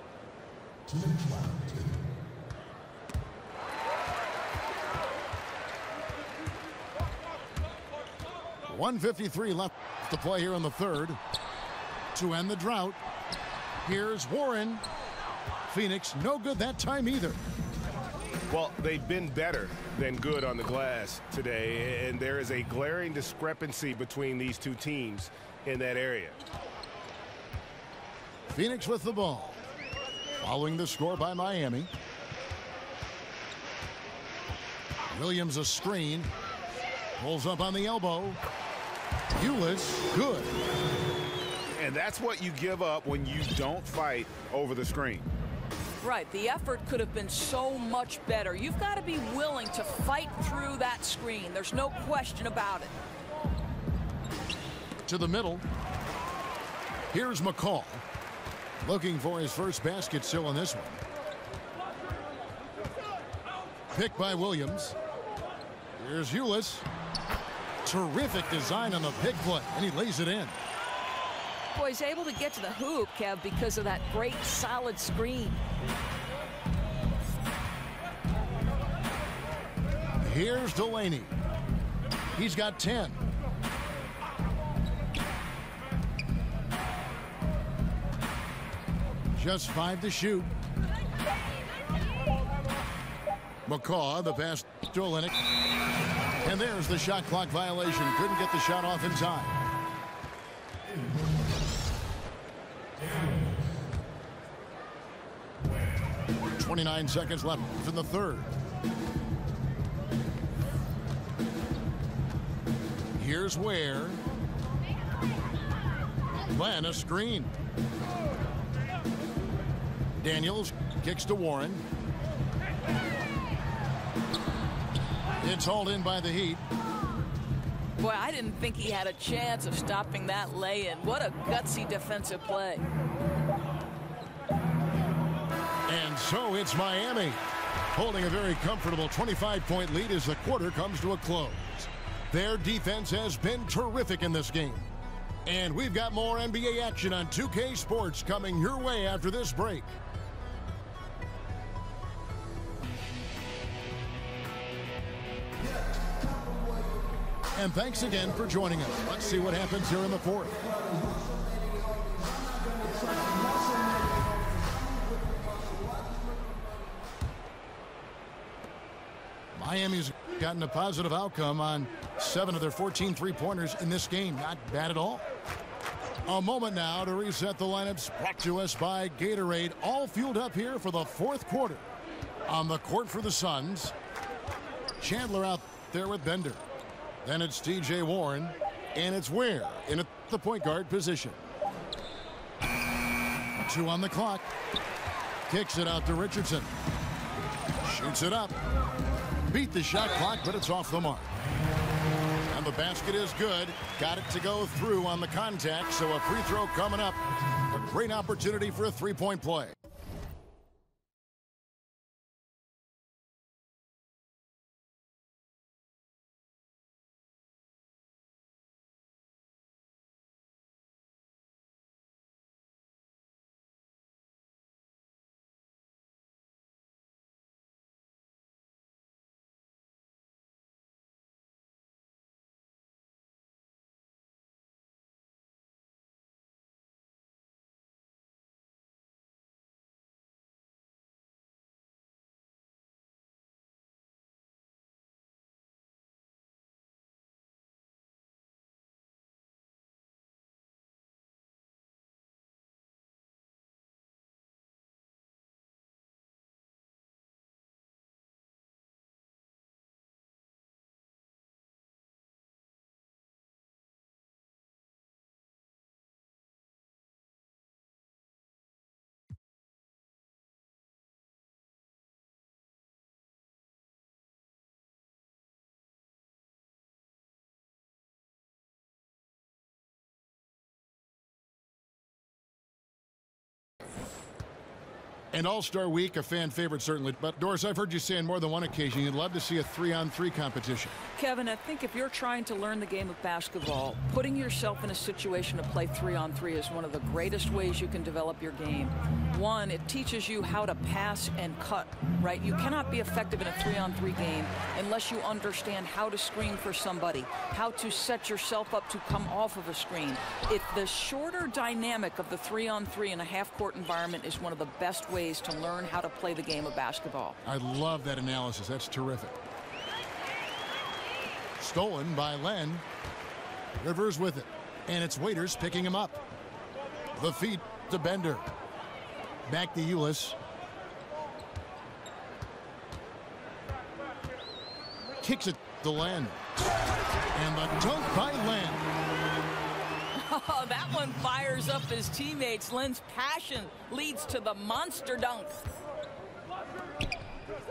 1:53 left to play here in the third. To end the drought, here's Warren. Phoenix no good that time either. Well, they've been better than good on the glass today, and there is a glaring discrepancy between these two teams in that area. Phoenix with the ball. Following the score by Miami. Williams a screen. Pulls up on the elbow. Ulis, good. And that's what you give up when you don't fight over the screen. Right, the effort could have been so much better. You've got to be willing to fight through that screen. There's no question about it. To the middle. Here's McCall. Looking for his first basket still in this one. Picked by Williams. Here's Ulis. Terrific design on the pick play, and he lays it in. Boy, he's able to get to the hoop, Kev, because of that great solid screen. Here's Delaney. He's got 10. Just 5 to shoot. McCaw, the pass to Olynyk. And there's the shot clock violation. Couldn't get the shot off in time. .29 seconds left in the third. Here's Ware. Plan a screen. Daniels kicks to Warren. It's hauled in by the Heat. Boy, I didn't think he had a chance of stopping that lay-in. What a gutsy defensive play. And so it's Miami holding a very comfortable 25-point lead as the quarter comes to a close. Their defense has been terrific in this game. And we've got more NBA action on 2K Sports coming your way after this break. And thanks again for joining us. Let's see what happens here in the fourth. Miami's gotten a positive outcome on 7 of their 14 three-pointers in this game. Not bad at all. A moment now to reset the lineups brought to us by Gatorade. All fueled up here for the fourth quarter. On the court for the Suns, Chandler out there with Bender. Then it's T.J. Warren, and it's Ware in at the point guard position. 2 on the clock. Kicks it out to Richardson. Shoots it up. Beat the shot clock, but it's off the mark. And the basket is good. Got it to go through on the contact, so a free throw coming up. A great opportunity for a three-point play. And All-Star Week, a fan favorite certainly. But Doris, I've heard you say on more than one occasion you'd love to see a 3-on-3 competition. Kevin, I think if you're trying to learn the game of basketball, putting yourself in a situation to play 3-on-3 is one of the greatest ways you can develop your game. One, it teaches you how to pass and cut, right? You cannot be effective in a 3-on-3 game unless you understand how to screen for somebody, how to set yourself up to come off of a screen. The shorter dynamic of the 3-on-3 in a half-court environment is one of the best ways to learn how to play the game of basketball. I love that analysis. That's terrific. Stolen by Len. Rivers with it. And it's Waiters picking him up. The feet to Bender. Back to Ulis. Kicks it to Len. And the dunk by Len. Oh, that one fires up his teammates. Len's passion leads to the monster dunk.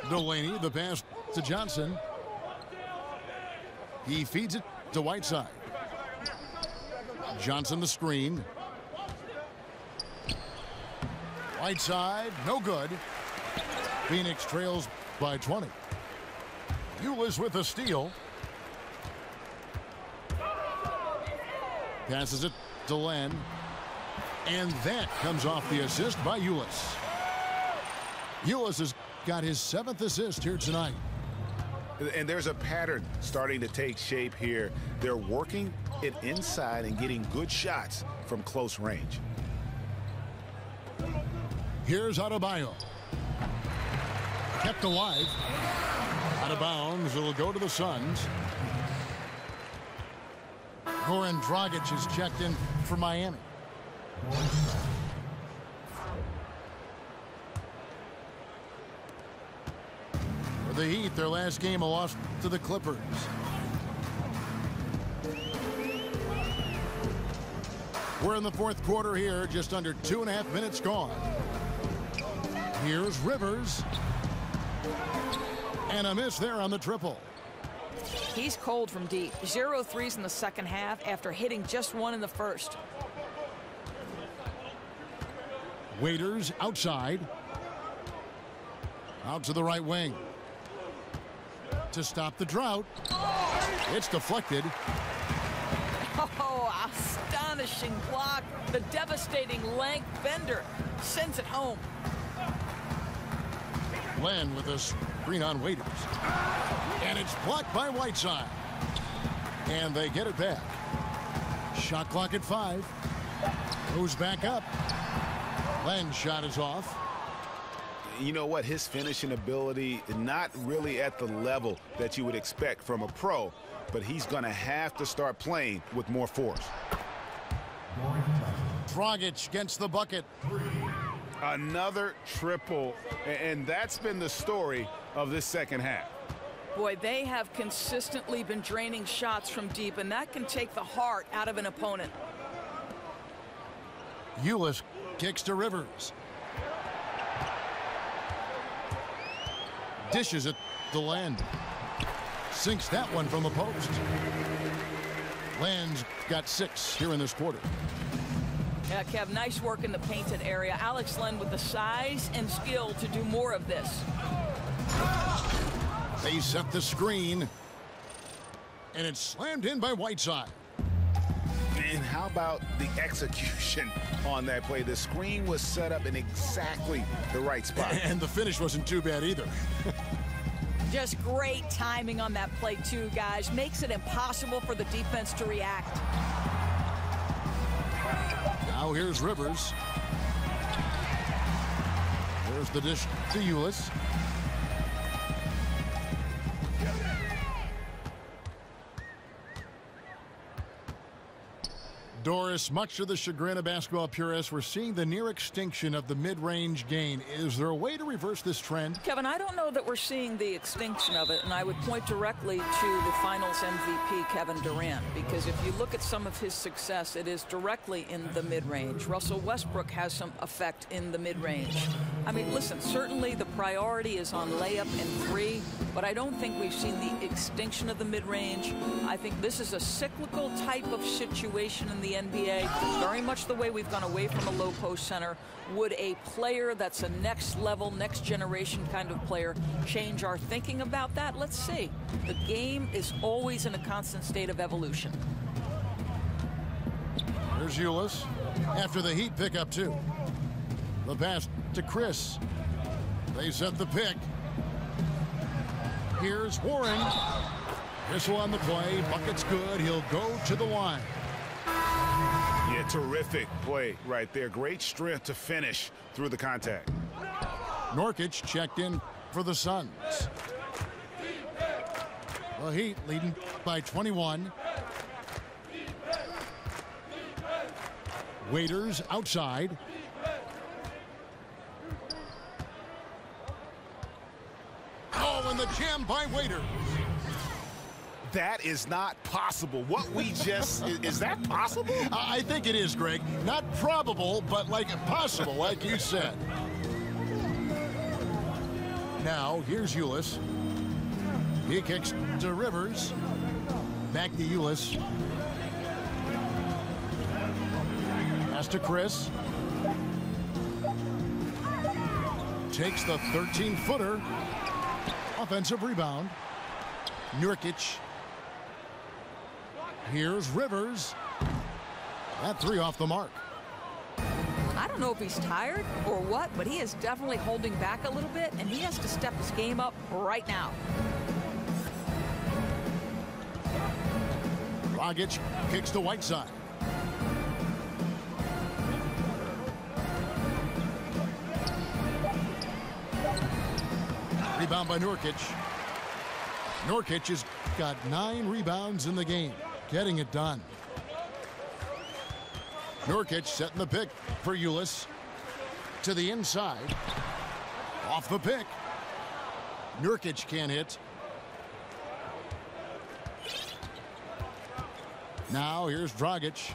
Delaney, the pass to Johnson. He feeds it to Whiteside. Johnson the screen. Whiteside, no good. Phoenix trails by 20. Ulis with a steal. Passes it to Len. And that comes off the assist by Ulis. Ulis has got his 7th assist here tonight. And there's a pattern starting to take shape here. They're working it inside and getting good shots from close range. Here's Adebayo. Kept alive. Out of bounds. It'll go to the Suns. Goran Dragic is checked in for Miami. For the Heat, their last game a loss to the Clippers. We're in the 4th quarter here, just under 2.5 minutes gone. Here's Rivers. And a miss there on the triple. He's cold from deep. 0 threes in the second half after hitting just 1 in the first. Waiters outside. Out to the right wing. To stop the drought. It's deflected. Oh, astonishing block. The devastating length. Bender sends it home. Len with a screen on Waiters. And it's blocked by Whiteside. And they get it back. Shot clock at 5. Goes back up. Len's shot is off. You know what? His finishing ability is not really at the level that you would expect from a pro, but he's going to have to start playing with more force. Dragic gets the bucket. Another triple, and that's been the story of this second half. Boy, they have consistently been draining shots from deep, and that can take the heart out of an opponent. Ulis kicks to Rivers. Dishes it to Len. Sinks that one from the post. Len's got 6 here in this quarter. Yeah, Kev, nice work in the painted area. Alex Len with the size and skill to do more of this. They set the screen. And it's slammed in by Whiteside. And how about the execution on that play? The screen was set up in exactly the right spot. And the finish wasn't too bad either. Just great timing on that play, too, guys. Makes it impossible for the defense to react. Now here's Rivers. There's the dish to Ulis. Doris, much to the chagrin of basketball purists, we're seeing the near extinction of the mid-range game. Is there a way to reverse this trend? Kevin, I don't know that we're seeing the extinction of it, and I would point directly to the Finals MVP, Kevin Durant, because if you look at some of his success, it is directly in the mid-range. Russell Westbrook has some effect in the mid-range. I mean, listen, certainly the priority is on layup and 3, but I don't think we've seen the extinction of the mid-range. I think this is a cyclical type of situation in the NBA, very much the way we've gone away from a low post center. Would a player that's a next level, next generation kind of player change our thinking about that? Let's see. The game is always in a constant state of evolution. Here's Ulis after the Heat pick up 2. The pass to Chris. They set the pick. Here's Warren. Whistle on the play. Bucket's good. He'll go to the line. Yeah, terrific play right there. Great strength to finish through the contact. Nurkic checked in for the Suns. The Heat leading by 21. Waiters outside. Oh, and the jam by Waiters. That is not possible. What we just, is that possible? I think it is, Greg. Not probable, but like possible, like you said. Now, here's Ulis. He kicks to Rivers. Back to Ulis. Pass to Chris. Takes the 13-footer. Offensive rebound. Nurkic. Here's Rivers. That 3 off the mark. I don't know if he's tired or what, but he is definitely holding back a little bit, and he has to step his game up right now. Dragic kicks to Whiteside. Rebound by Nurkic. Nurkic has got 9 rebounds in the game. Getting it done. Nurkic setting the pick for Ulis. To the inside. Off the pick. Nurkic can't hit. Now here's Dragic.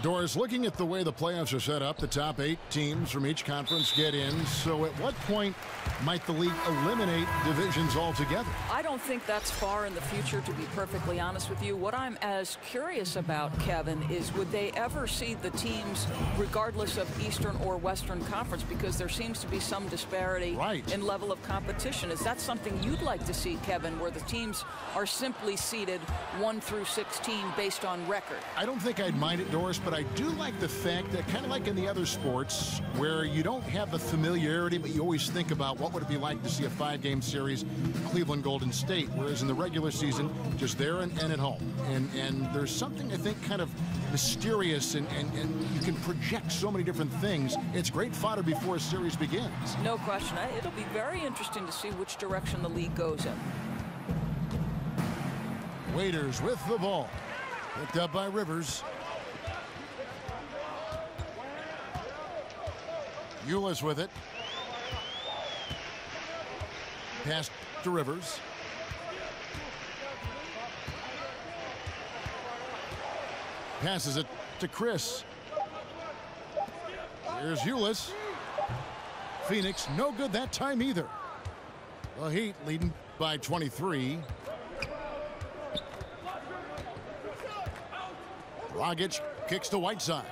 Doris, looking at the way the playoffs are set up, the top 8 teams from each conference get in. So at what point might the league eliminate divisions altogether? I don't think that's far in the future, to be perfectly honest with you. What I'm as curious about, Kevin, is would they ever see the teams, regardless of Eastern or Western Conference, because there seems to be some disparity in level of competition. Is that something you'd like to see, Kevin, where the teams are simply seeded 1 through 16 based on record? I don't think I'd mind it, Doris, but I do like the fact that, kind of like in the other sports, where you don't have the familiarity, but you always think about what would it be like to see a 5-game series, Cleveland Golden State, whereas in the regular season, just there and at home. And there's something, I think, kind of mysterious, and you can project so many different things. It's great fodder before a series begins. No question. It'll be very interesting to see which direction the league goes in. Waiters with the ball. Picked up by Rivers. Ulis with it. Pass to Rivers. Passes it to Chris. Here's Ulis. Phoenix no good that time either. The Heat leading by 23. Dragic kicks to Whiteside.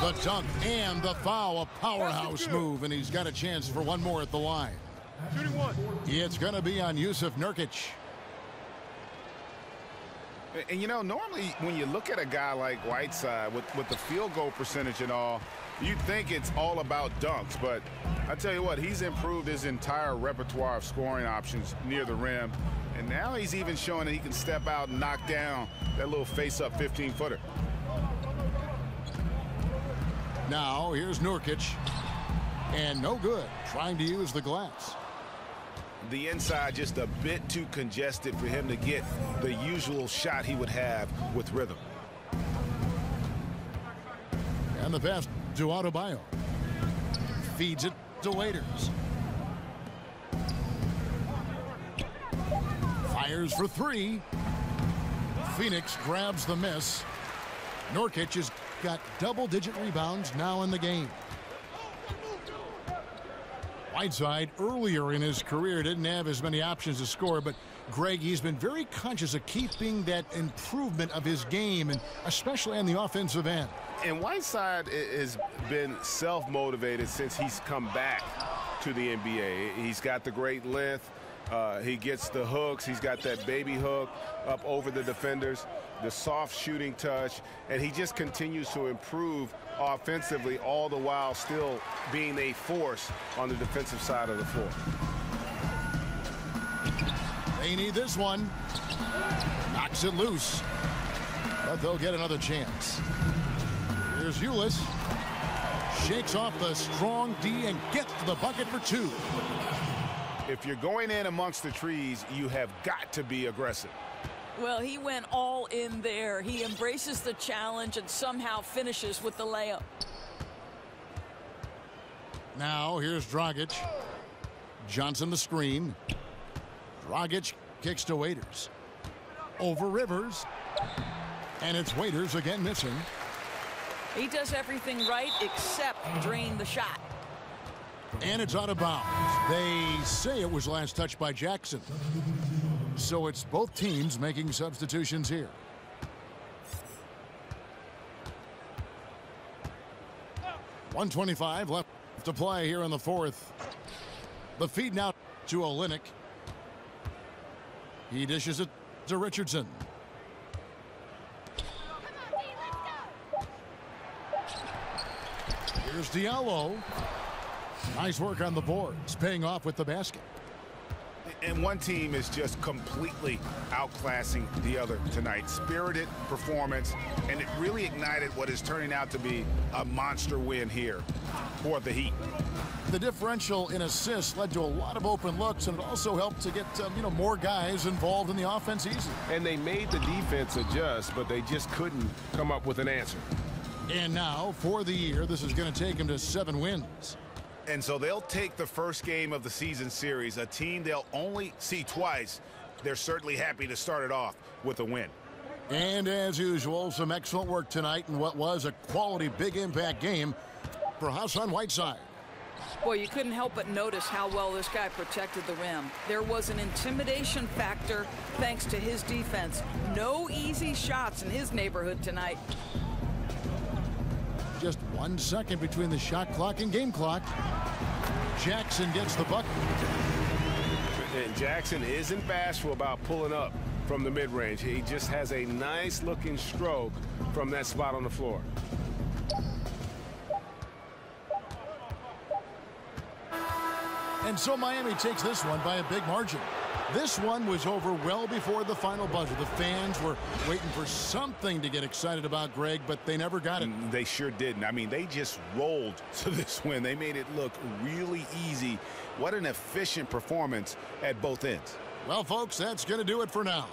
The dunk and the foul, a powerhouse move, and he's got a chance for one more at the line. It's going to be on Yusuf Nurkic. And, you know, normally when you look at a guy like Whiteside with the field goal percentage and all, you'd think it's all about dunks. But I tell you what, he's improved his entire repertoire of scoring options near the rim. And now he's even showing that he can step out and knock down that little face-up 15-footer. Now here's Nurkic. And no good, trying to use the glass. The inside just a bit too congested for him to get the usual shot he would have with rhythm. And the pass to Adebayo. Feeds it to Waiters. Fires for 3. Phoenix grabs the miss. Nurkic has got double-digit rebounds now in the game. Whiteside earlier in his career didn't have as many options to score, but Greg, he's been very conscious of keeping that improvement of his game, and especially on the offensive end. And Whiteside has been self-motivated since he's come back to the NBA. He's got the great length. He gets the hooks. He's got that baby hook up over the defenders, the soft shooting touch, and he just continues to improve offensively, all the while still being a force on the defensive side of the floor. They need this one. Knocks it loose. But they'll get another chance. Here's Ulis. Shakes off the strong D and gets to the bucket for two. If you're going in amongst the trees, you have got to be aggressive. Well, he went all in there. He embraces the challenge and somehow finishes with the layup. Now here's Dragic. Johnson the screen. Dragic kicks to Waiters. Over Rivers. And it's Waiters again missing. He does everything right except drain the shot. And it's out of bounds. They say it was last touched by Jackson. So it's both teams making substitutions here. .125 left to play here in the fourth. The feed now to Olynyk. He dishes it to Richardson. Here's Diallo. Nice work on the boards, paying off with the basket. And one team is just completely outclassing the other tonight. Spirited performance, and it really ignited what is turning out to be a monster win here for the Heat. The differential in assists led to a lot of open looks, and it also helped to get more guys involved in the offense easily. And they made the defense adjust, but they just couldn't come up with an answer. And now, for the year, this is going to take them to 7 wins. And so they'll take the first game of the season series, a team they'll only see twice. They're certainly happy to start it off with a win. And as usual, some excellent work tonight in what was a quality big impact game for Hassan Whiteside. Boy, you couldn't help but notice how well this guy protected the rim. There was an intimidation factor thanks to his defense. No easy shots in his neighborhood tonight. Just 1 second between the shot clock and game clock. Jackson gets the bucket. And Jackson isn't bashful about pulling up from the mid-range. He just has a nice-looking stroke from that spot on the floor. And so Miami takes this one by a big margin. This one was over well before the final buzzer. The fans were waiting for something to get excited about, Greg, but they never got it. They sure didn't. I mean, they just rolled to this win. They made it look really easy. What an efficient performance at both ends. Well, folks, that's going to do it for now.